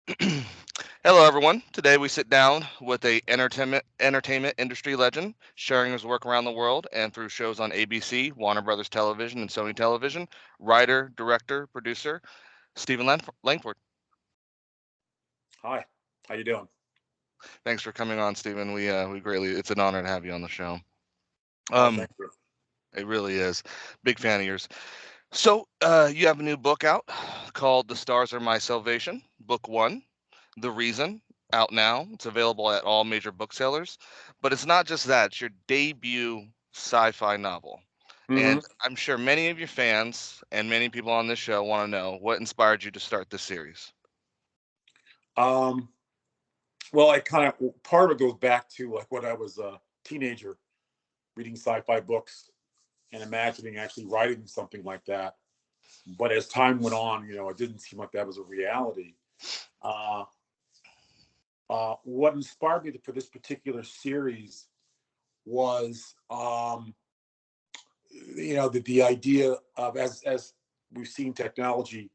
Hello, everyone. Today we sit down with a entertainment industry legend, sharing his work around the world and through shows on ABC, Warner Brothers Television, and Sony Television. Writer, director, producer, Stephen Langford. Hi, how you doing? Thanks for coming on, Stephen. We greatly. It's an honor to have you on the show. Oh, Um, thank you. it really is. Big fan of yours. So, you have a new book out called "The Stars Are My Salvation." Book one, The Reason, out now. It's available at all major booksellers. But it's not just that, it's your debut sci fi novel. hmm And I'm sure many of your fans and many people on this show want to know what inspired you to start this series. Um, well, I kind of part of it goes back to like when I was a teenager, reading sci-fi books and imagining actually writing something like that. But as time went on, it didn't seem like that was a reality. Uh, what inspired me for this particular series was, the idea of as we've seen technology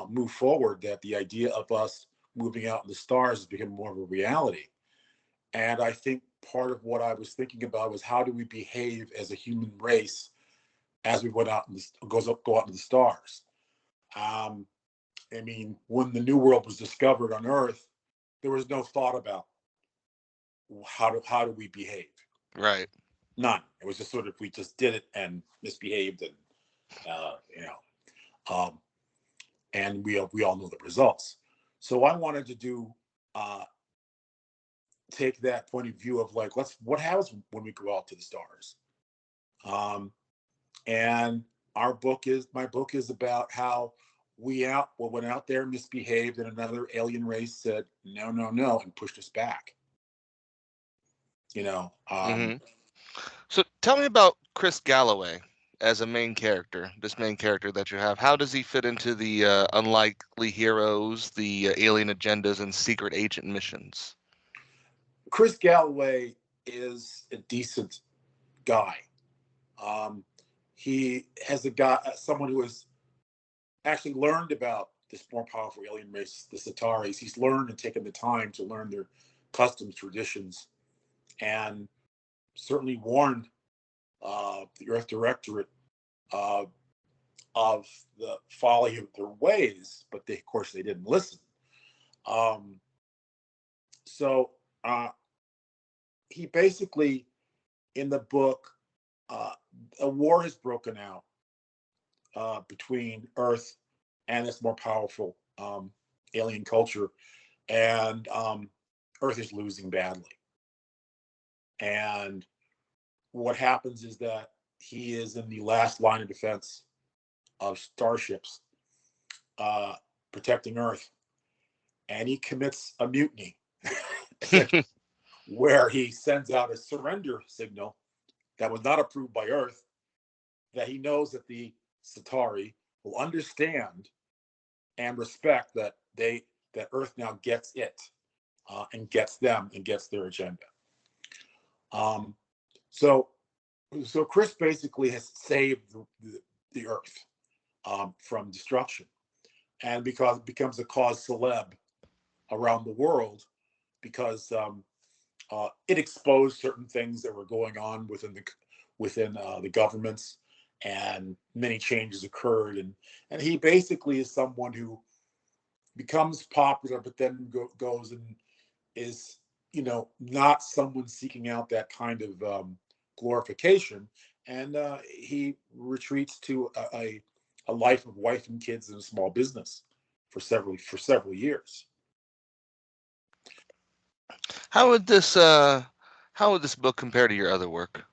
move forward, that the idea of us moving out in the stars has become more of a reality. And I think part of what I was thinking about was how do we behave as a human race as we went out and go out into the stars. Um, I mean, when the New World was discovered on Earth, there was no thought about how do we behave. Right. None. It was just sort of we just did it and misbehaved, and uh, you know, um, and we all know the results. So I wanted to do uh, take that point of view of like, what happens when we go out to the stars. Um, and my book is about how we went out there, misbehaved, and another alien race said no, no, no, and pushed us back. You know, hmm So tell me about Chris Galloway as a main character, this main character that you have. How does he fit into the unlikely heroes, the alien agendas, and secret agent missions? Chris Galloway is a decent guy. Um, he has a guy, someone who has actually learned about this more powerful alien race, the Sataris. He's learned and taken the time to learn their customs, traditions, and certainly warned the Earth Directorate uh, of the folly of their ways, but of course, they didn't listen. Um, so uh, he basically, in the book, uh, a war has broken out between Earth and this more powerful alien culture, and Earth is losing badly. And what happens is that he is in the last line of defense of starships uh, protecting Earth, and he commits a mutiny, where he sends out a surrender signal that was not approved by Earth. That he knows that the Satari will understand and respect that Earth now gets it, and gets them and gets their agenda. Um, so so Chris basically has saved the Earth from destruction, and because it becomes a cause celeb around the world, because it exposed certain things that were going on within the governments, and many changes occurred, and he basically is someone who becomes popular, but then goes and is, not someone seeking out that kind of glorification, and he retreats to a life of wife and kids and a small business for several years. How would this book compare to your other work?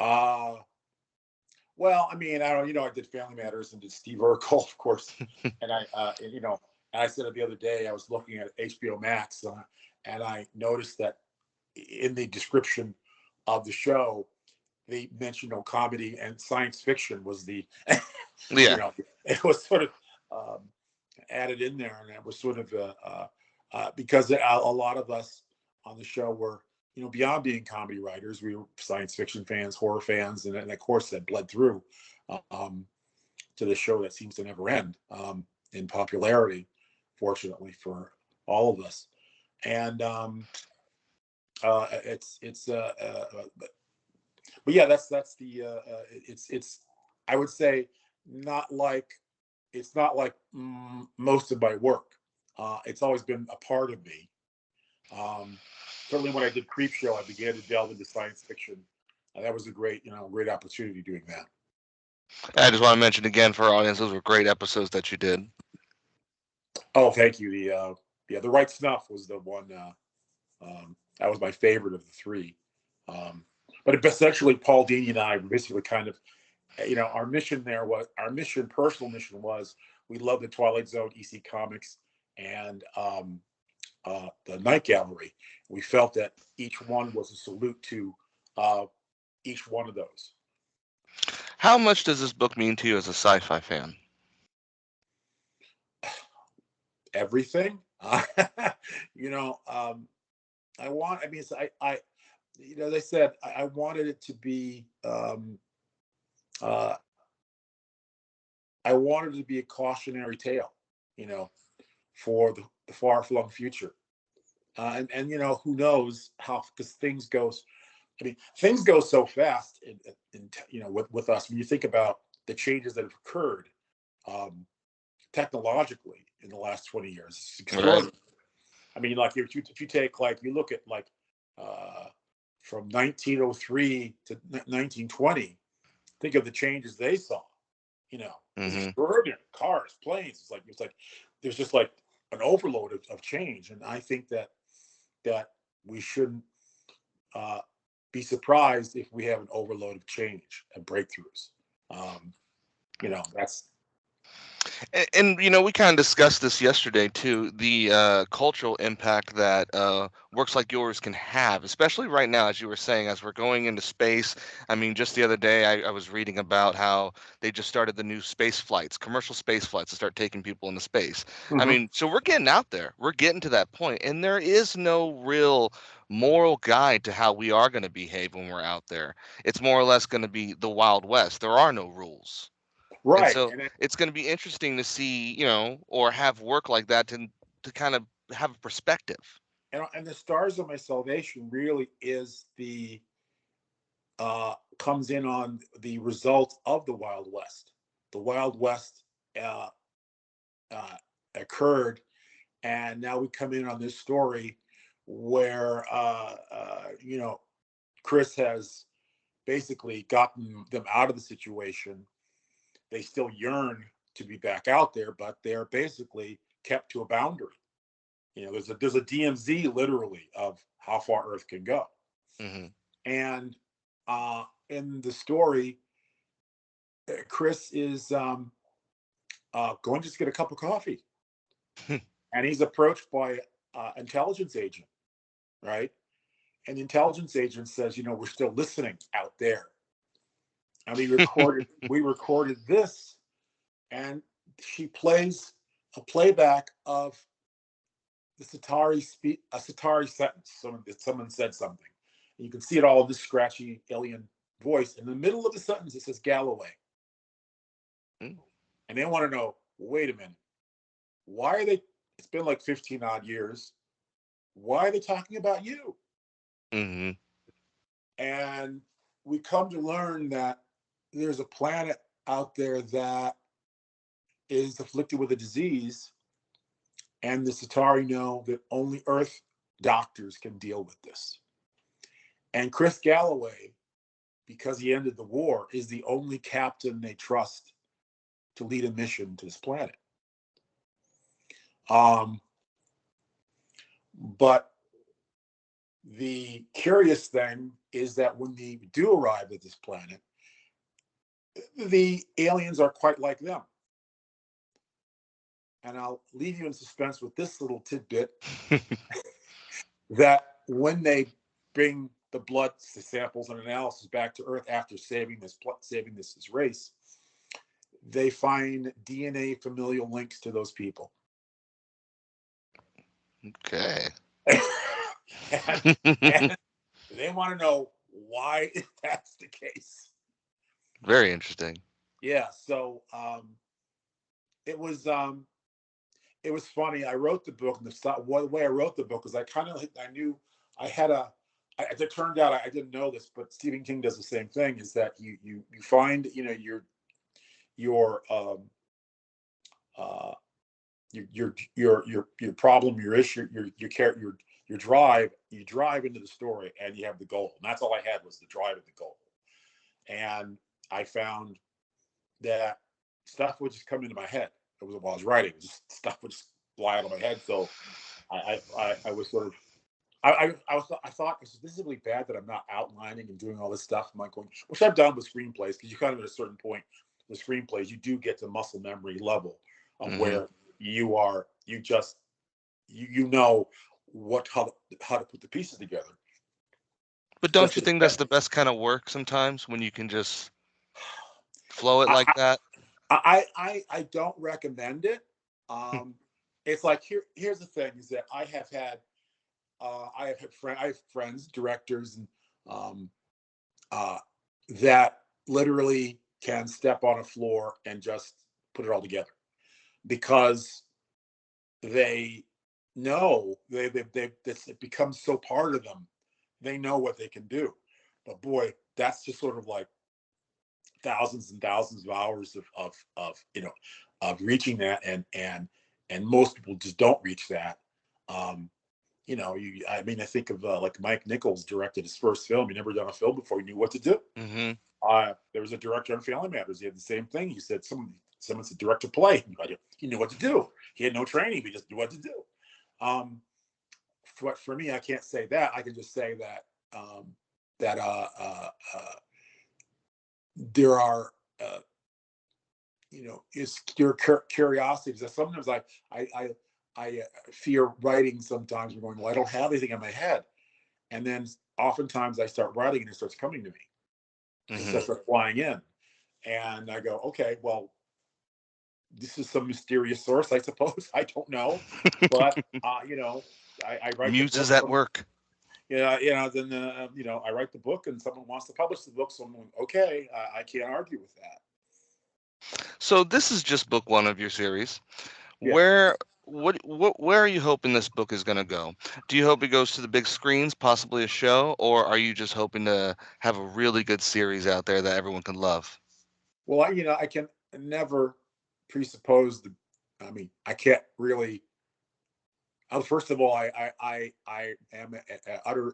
Uh well, I mean, I don't, I did Family Matters and did Steve Urkel, of course, and and I said it the other day. I was looking at HBO Max, and I noticed that in the description of the show, they mentioned, comedy and science fiction was the, you Yeah. know, it was sort of added in there, and it was sort of because a lot of us on the show were, beyond being comedy writers, we were science fiction fans, horror fans, and of course that bled through um, to the show that seems to never end. in popularity, fortunately for all of us. And it's but yeah, that's the it's I would say not like it's not like most of my work. It's always been a part of me. Um, Certainly, when I did Creep Show, I began to delve into science fiction. That was a great, great opportunity doing that. I just want to mention again for our audience, those were great episodes that you did. Oh, thank you. The Right Snuff was the one. That was my favorite of the three. But essentially, Paul Dini and I basically kind of, our personal mission was we love the Twilight Zone, EC Comics, and the Night Gallery. We felt that each one was a salute to uh, each one of those. How much does this book mean to you as a sci-fi fan? Everything. you know, um, I want. I mean, they said I wanted it to be. Uh, I wanted it to be a cautionary tale. You know, for the far flung future. And who knows how, because things go so fast with us. When you think about the changes that have occurred um, technologically in the last 20 years, it's Right. extraordinary. I mean, like if you take, like, you look at, like, uh, from 1903 to 1920, think of the changes they saw. It's Mm-hmm. extraordinary. Cars, planes. It's like there's just like an overload of change, and I think that we shouldn't uh, be surprised if we have an overload of change and breakthroughs. Um, that's And we kind of discussed this yesterday too, the cultural impact that works like yours can have, especially right now, as you were saying, as we're going into space. I mean, just the other day, I was reading about how they just started the new space flights, commercial space flights, to start taking people into space. I Mhm. mean, so we're getting out there, we're getting to that point, and there is no real moral guide to how we are going to behave when we're out there. It's more or less going to be the Wild West. There are no rules. And Right, so it's going to be interesting to see, or have work like that to kind of have a perspective. and the stars of my salvation really is comes in on the result of the Wild West. The Wild West uh, uh, occurred, and now we come in on this story where Chris has basically gotten them out of the situation. They still yearn to be back out there, but they're basically kept to a boundary. There's a DMZ, literally, of how far Earth can go. Hmm. And in the story, Chris is going to just get a cup of coffee, and he's approached by an intelligence agent, right? And the intelligence agent says, "We're still listening out there, and we recorded this." And she plays a playback of the a Satari sentence. Someone said something, and you can see it all in this scratchy alien voice. In the middle of the sentence, it says Galloway, and they want to know. Wait a minute, why are they? It's been like 15 odd years. Why are they talking about you? Hmm. And we come to learn that there's a planet out there that is afflicted with a disease, and the Satari know that only Earth doctors can deal with this. And Chris Galloway, because he ended the war, is the only captain they trust to lead a mission to this planet. Um, but the curious thing is that when they do arrive at this planet, the aliens are quite like them. And I'll leave you in suspense with this little tidbit, that when they bring the blood samples and analysis back to Earth after saving this race, they find DNA familial links to those people. Okay. and, and they want to know why that's the case. Very interesting. Yeah, so it was. it was funny. I wrote the book, and the way I wrote the book is I knew I had a. It turned out I didn't know this, but Stephen King does the same thing. Is that you find your uh, your problem, your issue, your drive. You drive into the story, and you have the goal. And that's all I had was the drive and the goal. And I found that stuff would just come into my head. It was while I was writing, just stuff would just fly out of my head. So I was sort of I thought this is really bad that I'm not outlining and doing all this stuff. I'm like going, which I've done with screenplays, because you kind of at a certain point with screenplays, you do get to muscle memory level of Hmm. where you just you know how to put the pieces together. But don't you Just think that's the best kind of work sometimes when you can just flow it like I, that? I don't recommend it. Um, it's like here's the thing: is that I have friends, directors, and um, uh, that literally can step on a floor and just put it all together because they know it becomes so part of them. They know what they can do, but boy, that's just sort of like thousands and thousands of hours of reaching that, and most people just don't reach that. um I mean, I think of like Mike Nichols directed his first film. He never done a film before. He knew what to do. Hmm. There was a director on Family Matters. He had the same thing. He said someone said direct a play. He knew what to do. He had no training. He just knew what to do. um for me, I can't say that. I can just say that that there are is your curiosity. Because sometimes I fear writing. Sometimes we're going, well, I don't have anything in my head, and then oftentimes I start writing and it starts coming to me. It Hmm. starts flying in, and I go, okay, well, this is some mysterious source, I suppose. I don't know, but I write the Muses book. at work. Then I write the book, and someone wants to publish the book, so I'm going, okay, I can't argue with that. So this is just book one of your series. Yeah. Where where are you hoping this book is going to go? Do you hope it goes to the big screens, possibly a show, or are you just hoping to have a really good series out there that everyone can love? Well, I can never presuppose the. I mean, I can't really. First of all, I am utter.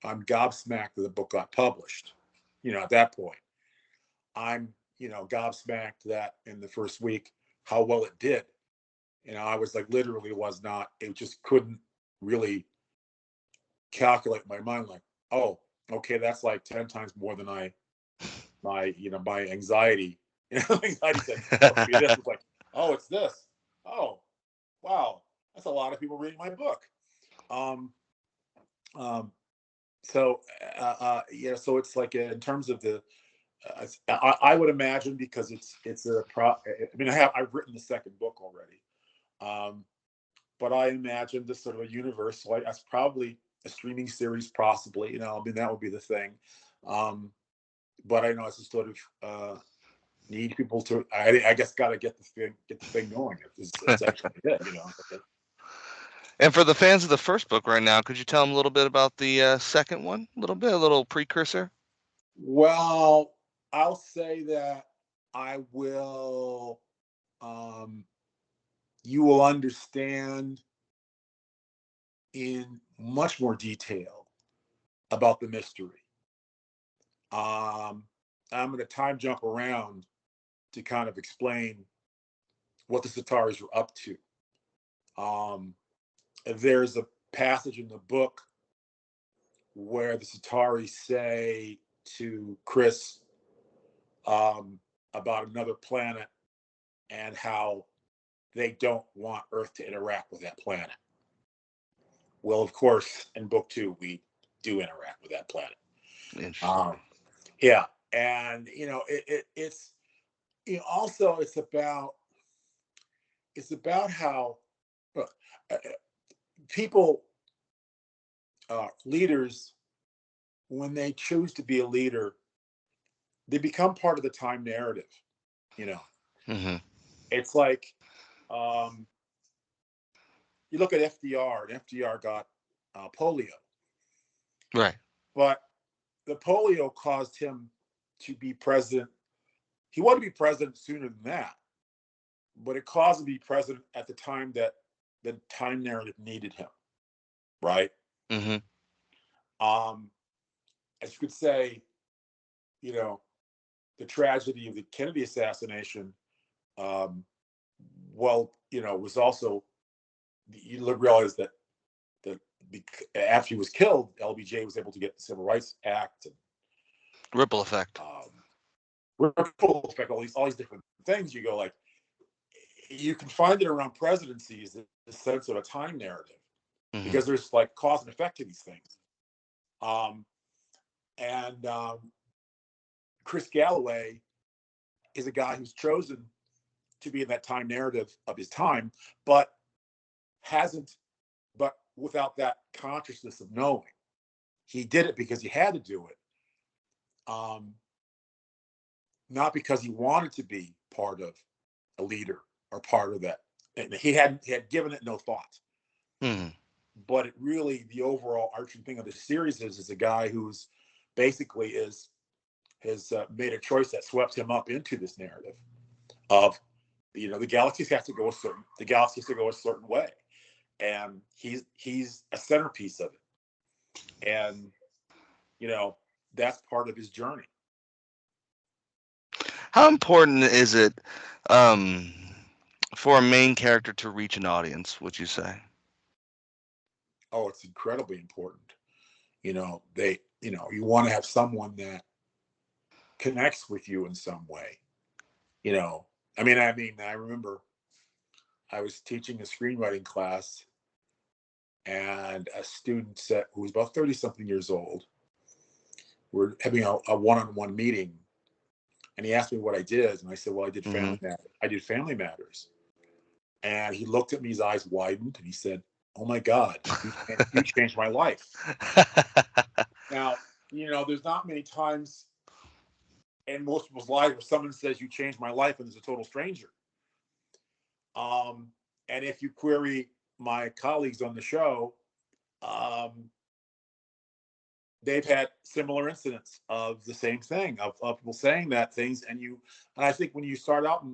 I'm gobsmacked that the book got published. At that point, I'm gobsmacked that in the first week how well it did. I was like, literally was not. It just couldn't really calculate in my mind. Like, oh, okay, that's like 10 times more than my anxiety. Anxiety said, oh, it's gonna be this. It's like, oh, it's this. Oh, wow, that's a lot of people reading my book. Um, um, so so it's like in terms of the, I would imagine, because it's a pro. I mean, I've written the second book already, um, but I imagine this sort of a universe. So that's probably a streaming series, possibly. I mean, that would be the thing. Um, but I know it's a sort of need people to. I guess got to get the thing going. It's essentially it. And for the fans of the first book right now, could you tell them a little bit about the second one? A little precursor? Well, I'll say that I will. Um, you will understand in much more detail about the mystery. Um, I'm going to time jump around to kind of explain what the Sataris were up to. Um, there's a passage in the book where the Sataris say to Chris, about another planet, and how they don't want Earth to interact with that planet. Well, of course, in book two, we do interact with that planet. Interesting. Um, yeah, and it's also it's about how uh, uh, people, leaders, when they choose to be a leader, they become part of the time narrative. You know, Hmm. it's like, um, you look at FDR, and FDR got polio, Right. but the polio caused him to be president. He wanted to be president sooner than that, but it caused him to be president at the time that the time narrative needed him, right? Mm-hmm. Um, as you could say, you know, the tragedy of the Kennedy assassination, um, well, was also, you realize that the after he was killed, LBJ was able to get the Civil Rights Act and Ripple effect. ripple effect, all these different things. You go like, you can find it around presidencies, the sense of a time narrative, Mm-hmm. because there's like cause and effect to these things. And Chris Galloway is a guy who's chosen to be in that time narrative of his time, but hasn't, but without that consciousness of knowing. He did it because he had to do it, not because he wanted to be part of a leader or part of that. And he had given it no thought. Mm-hmm. But it really, the overall arching thing of the series is a guy who's basically has made a choice that swept him up into this narrative of, the galaxy has to go a certain way, and he's a centerpiece of it, and that's part of his journey. How important is it um, for a main character to reach an audience, would you say? Oh, it's incredibly important. You want to have someone that connects with you in some way. You know, I remember I was teaching a screenwriting class, and a student who was about 30 something years old, we're having a one-on-one meeting, and he asked me what I did, and I said, well, I did Mm-hmm. family matters. I did family matters. And he looked at me, his eyes widened, and he said, oh my God, you changed my life. Now, there's not many times in most people's lives where someone says you changed my life and there's a total stranger. And if you query my colleagues on the show, um, they've had similar incidents of the same thing, of people saying that things. And I think when you start out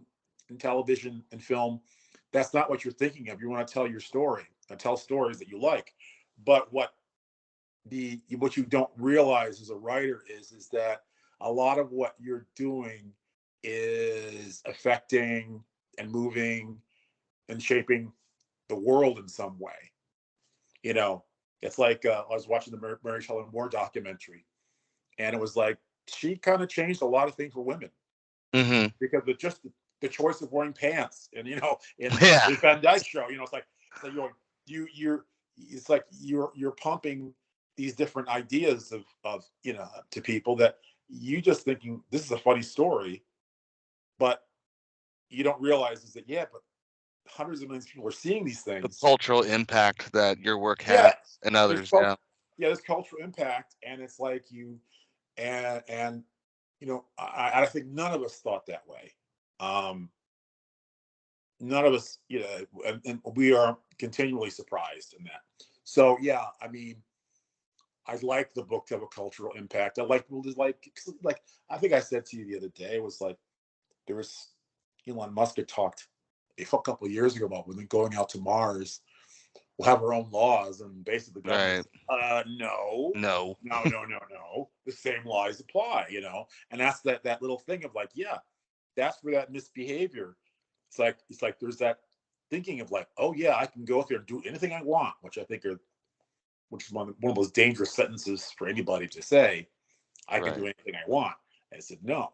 in television and film, that's not what you're thinking of. You want to tell your story and tell stories that you like. But what you don't realize as a writer is that a lot of what you're doing is affecting and moving and shaping the world in some way. You know, it's like I was watching the Mary Shelley Moore documentary, and it was like she kind of changed a lot of things for women Mm-hmm. because just the choice of wearing pants, and in Yeah. the Van Dyke show, it's like it's like you're pumping these different ideas of to people that you just thinking this is a funny story, but you don't realize is that, yeah, but hundreds of millions of people are seeing these The things. cultural impact that your work has Yeah, and there's others. Yeah. there's cultural impact, and it's like and I think none of us thought that way. Um, None of us, and we are continually surprised in that. So yeah, I like the book to have a cultural impact. I like people to like. I think I said to you the other day, it was like there was Elon Musk had talked a couple of years ago about when going out to Mars, we'll have our own laws, and basically the government Right. said, no, No. no, no, no, no. The same laws apply, and that's that little thing of like, yeah, that's where that misbehavior. It's like there's that thinking of like, oh yeah, I can go out there and do anything I want, which is one of those dangerous sentences for anybody to say. I can do Right. anything I want. And I said, no.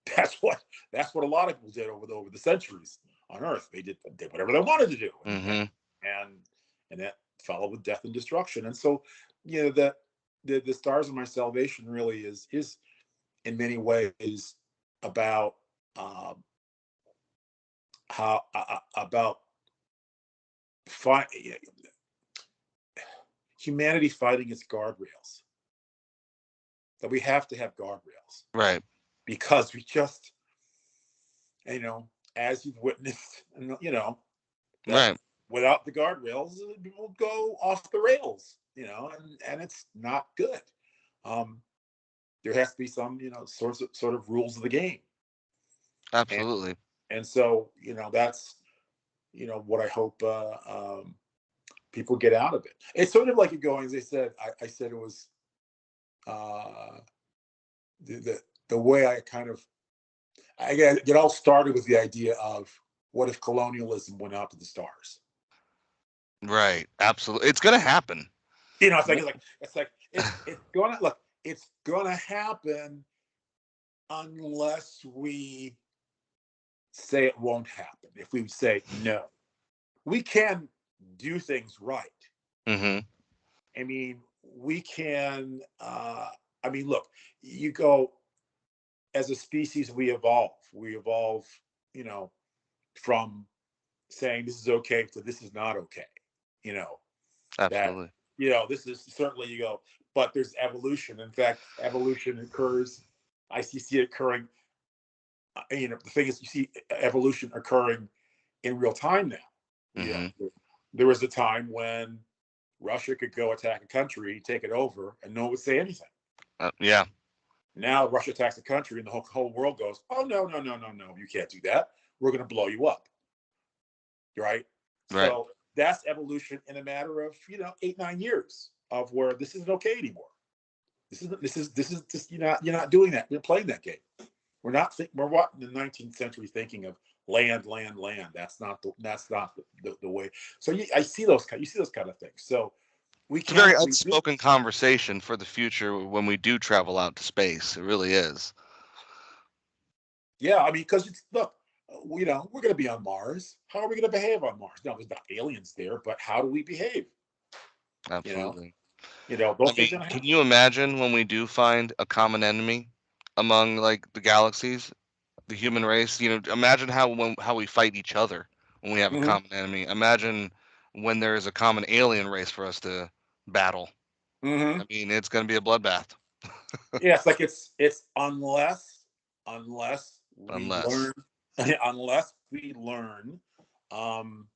That's what a lot of people did over the centuries on Earth. They did whatever they wanted to do, and and Mm-hmm. and, and that followed with death and destruction. And so, that the stars of my salvation really is in many ways about how about fight humanity fighting its guardrails. That we have to have guardrails Right. because we just, as you've witnessed, that Right. without the guardrails, it will go off the rails, and it's not good. Um, there has to be some, sort of rules of the game, and Absolutely. so that's what I hope people get out of it. It's sort of like you're going, as I said. I said it was uh, the way I kind of it all started with the idea of what if colonialism went out to the stars. Right. Absolutely. It's gonna happen. It's like W- it's like it's like it's gonna look. It's gonna happen unless we say it won't happen. If we say no, we can do things right. Mm-hmm. I mean, we can. I mean, look, you go as a species, we evolve. We evolve, you know, from saying this is okay to this is not okay. You know that. Absolutely. This is certainly you go, but there's evolution. In fact, evolution occurs. I see it occurring. The thing is, you see evolution occurring in real time now. Mm-hmm. There was a time when Russia could go attack a country, take it over, and no one would say anything. Yeah. Now Russia attacks a country, and the whole world goes, "Oh no, no, no, no, no! You can't do that. We're going to blow you up." Right? Right. So that's evolution in a matter of 8-9 years of where this isn't okay anymore. This is just you're not doing that. You're playing that game. We're what in the 19th century thinking of land, land, land. That's not the way. So I see you see those kind of things. So we It's a very can we do. unspoken conversation for the future when we do travel out to space. It really is. Yeah, I mean, because look, we're going to be on Mars. How are we going to behave on Mars? No, there's not aliens there, but how do we behave? You know, Absolutely. I those mean, things are going to can happen. you imagine when we do find a common enemy among like the galaxies, the human race? Imagine how we fight each other when we have a Hmm. common enemy. Imagine when there is a common alien race for us to battle. Hmm. I mean, it's going to be a bloodbath Yeah, it's like it's unless we unless. learn unless we learn um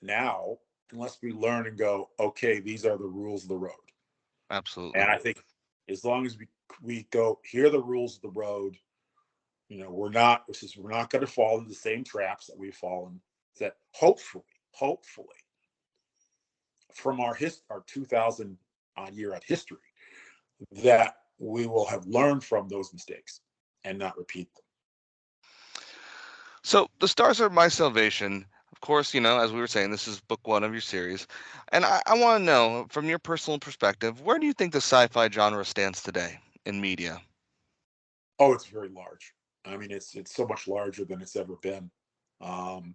now unless we learn and go, okay, these are the rules of the road. And Absolutely. I think as long as we go, here are the rules of the road, we're not going to fall into the same traps that we've fallen, that hopefully from our 2000 odd year odd history, that we will have learned from those mistakes and not repeat them. So the stars are my salvation. Of course, as we were saying, this is book one of your series. And I want to know, from your personal perspective, where do you think the sci-fi genre stands today in media? Oh, it's very large. I mean, it's so much larger than it's ever been. Um,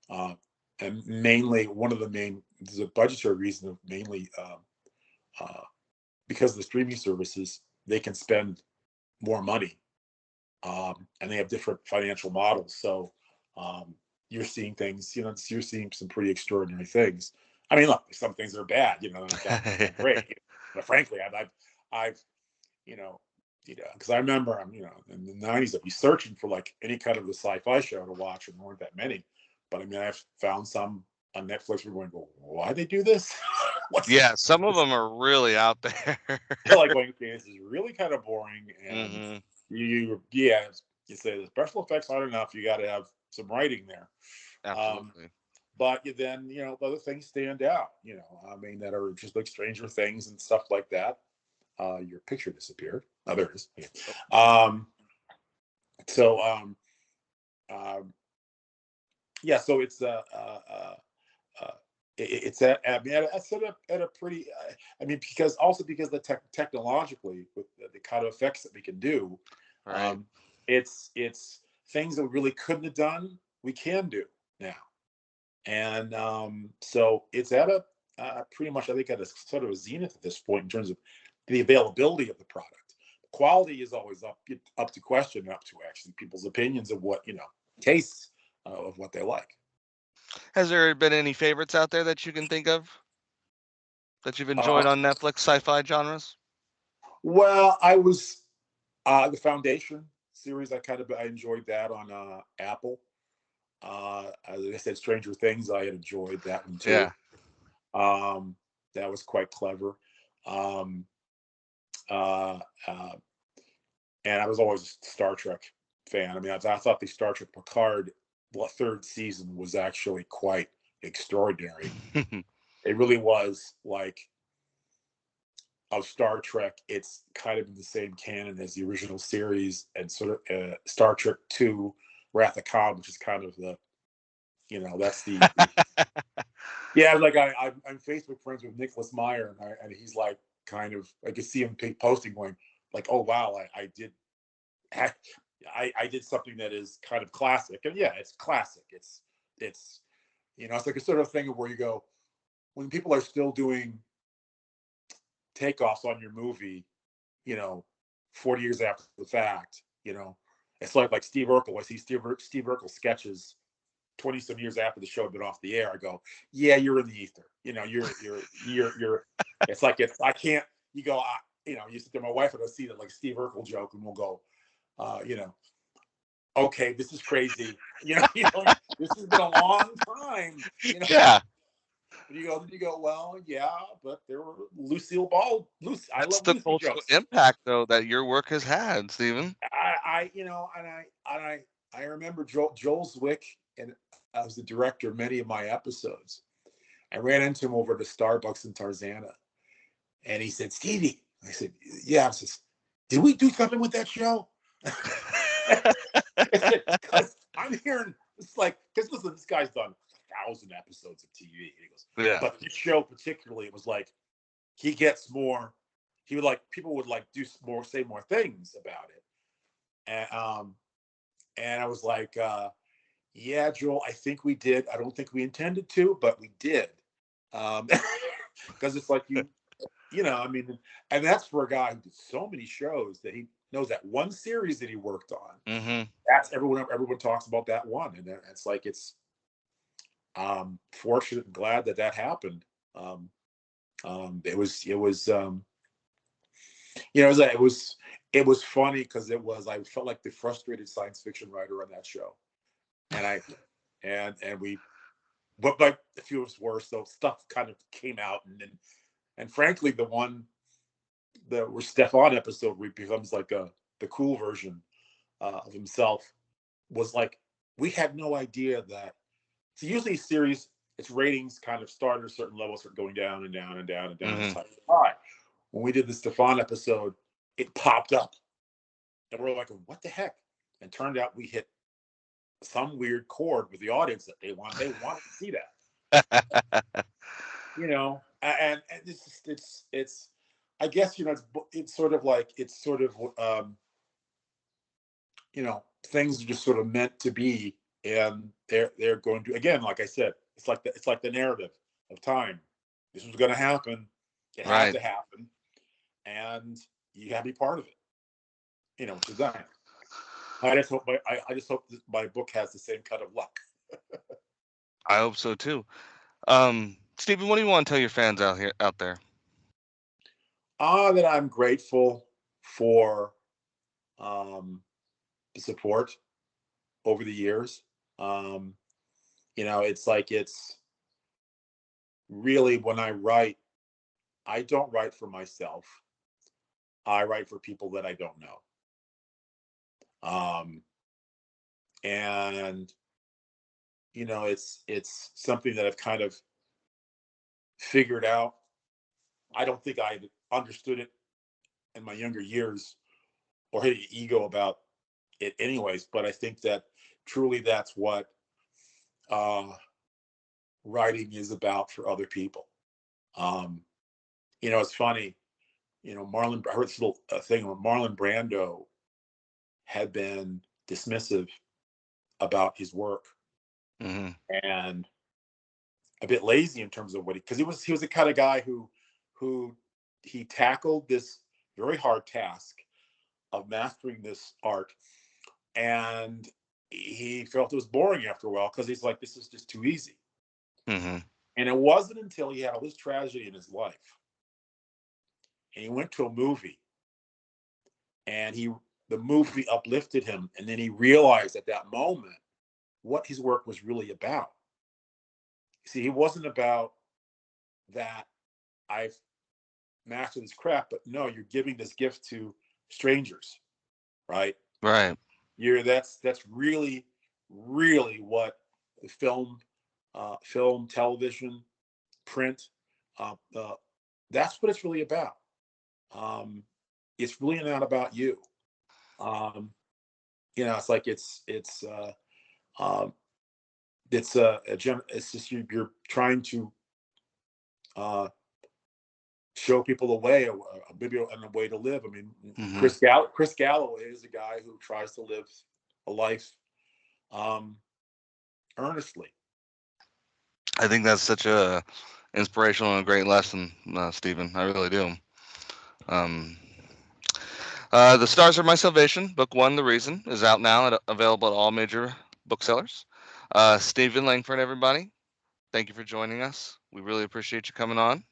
uh, and mainly, one of the main there's a budgetary reason of mainly uh, because of the streaming services, they can spend more money, and they have different financial models. So you're seeing things, you're seeing some pretty extraordinary things. I mean, look, some things are bad, and some things are great. But frankly, I've you know, because I remember in the '90s, I'd be searching for like any kind of a sci-fi show to watch, and there weren't that many. But I mean, I've found some on Netflix. We're going, well, why they do this? What's Yeah, some of this? them are really out there. Like going, okay, this is really kind of boring, and Hmm. yeah, you say the special effects aren't enough. You got to have some writing there. Um, Absolutely. but then other things stand out. I mean, that are just like Stranger Things and stuff like that. Your picture disappeared. Oh, there it is. Yeah. Um, so um, yeah, so uh, it's I mean, at a pretty. I mean, because technologically with the kind of effects that we can do, Right. um, it's things that we really couldn't have done. We can do now, and so it's at a pretty much, I think, at a sort of a zenith at this point in terms of the availability of the product. Quality is always up to question, up to actually people's opinions of what tastes of what they like. Has there been any favorites out there that you can think of that you've Uh, enjoyed on Netflix, sci-fi genres? well, I was the Foundation series. I enjoyed that on Apple. As I said, Stranger Things, I had enjoyed that one too. Yeah. Um, that was quite clever. Um, uh, uh, and I was always a Star Trek fan. I mean, I thought the Star Trek Picard third season was actually quite extraordinary. It really was like of Star Trek. It's kind of in the same canon as the original series, and sort of Star Trek Two, Wrath of Khan, which is kind of the that's the yeah. Like I'm Facebook friends with Nicholas Meyer, and he's like kind of I could see him posting going like, oh wow, I did I did something that is kind of classic, and yeah, it's classic. It's it's like a sort of thing where you go when people are still doing takeoffs on your movie, you know, 40 years after the fact, it's like Steve Urkel. I see Steve Urkel sketches 20 some years after the show had been off the air. I go, yeah, you're in the ether. You're. It's like I can't. You go. You sit there. My wife and I see that like Steve Urkel joke, and we'll go, you know, okay, this is crazy. This has been a long time. Yeah. You go. Well, yeah, but there were Lucille Ball. I That's love the Lucy cultural jokes. impact, though, that your work has had, Stephen. I remember Joel Zwick, and I was the director of many of my episodes. I ran into him over at a Starbucks in Tarzana, and he said, "Stevie," I said, "Yeah." I says, "Did we do something with that show?" Because I'm hearing it's like because listen, this guy's done 1,000 episodes of TV. And he goes, Yeah. but this show particularly, it was like he gets more. He would like people would like do more, say more things about it, and I was like, yeah, Joel, I think we did. I don't think we intended to, but we did, because it's like I mean, and that's for a guy who did so many shows that he knows that one series that he worked on. Mm-hmm. That's everyone talks about that one, and it's like it's fortunate and glad that happened. Um, it was funny because I felt like the frustrated science fiction writer on that show, and I and we but like a few of us were, so stuff kind of came out, and frankly the where Stefan episode where he becomes like the cool version of himself was like we had no idea that. So usually series, its ratings kind of start at a certain level, start going down and down and down and down as Mm-hmm. time goes by. When we did the Stefan episode, it popped up, and we're like, "What the heck?" And turned out we hit some weird chord with the audience that they wanted to see that. And it's I guess it's sort of like things are just sort of meant to be, and they're going to, again, like I said, it's like the narrative of time. This was going to happen. It had Right. to happen, and you got to be part of it. Which is nice. I just hope that my book has the same kind of luck. I hope so too. Stephen, what do you want to tell your fans out there? That I'm grateful for um, the support over the years. Um, it's like it's really when I write, I don't write for myself. I write for people that I don't know. Um, and it's something that I've kind of figured out. I don't think I understood it in my younger years or had an ego about it anyways, but I think that truly that's what uh, writing is about for other people. Um, it's funny. Marlon. I heard this little thing where Marlon Brando had been dismissive about his work Mm-hmm. and a bit lazy in terms of what because he was the kind of guy who he tackled this very hard task of mastering this art, and he felt it was boring after a while because he's like, this is just too easy. Mm-hmm. And it wasn't until he had all this tragedy in his life and he went to a movie and the movie uplifted him, and then he realized at that moment what his work was really about. See, he wasn't about that I've mastered this craft, but no, you're giving this gift to strangers, right? Right. That's really really what the film, television, print, uh, that's what it's really about. Um, it's really not about you. Um, it's like um, it's just you're trying to uh, show people the way, maybe a way to live. I mean, Hmm. Chris Galloway is a guy who tries to live a life um, earnestly. I think that's such a inspirational and a great lesson, Stephen. I really do. Um, The Stars Are My Salvation, Book One, The Reason, is out now and available at all major booksellers. Stephen Langford, everybody, thank you for joining us. We really appreciate you coming on.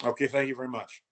Okay, thank you very much.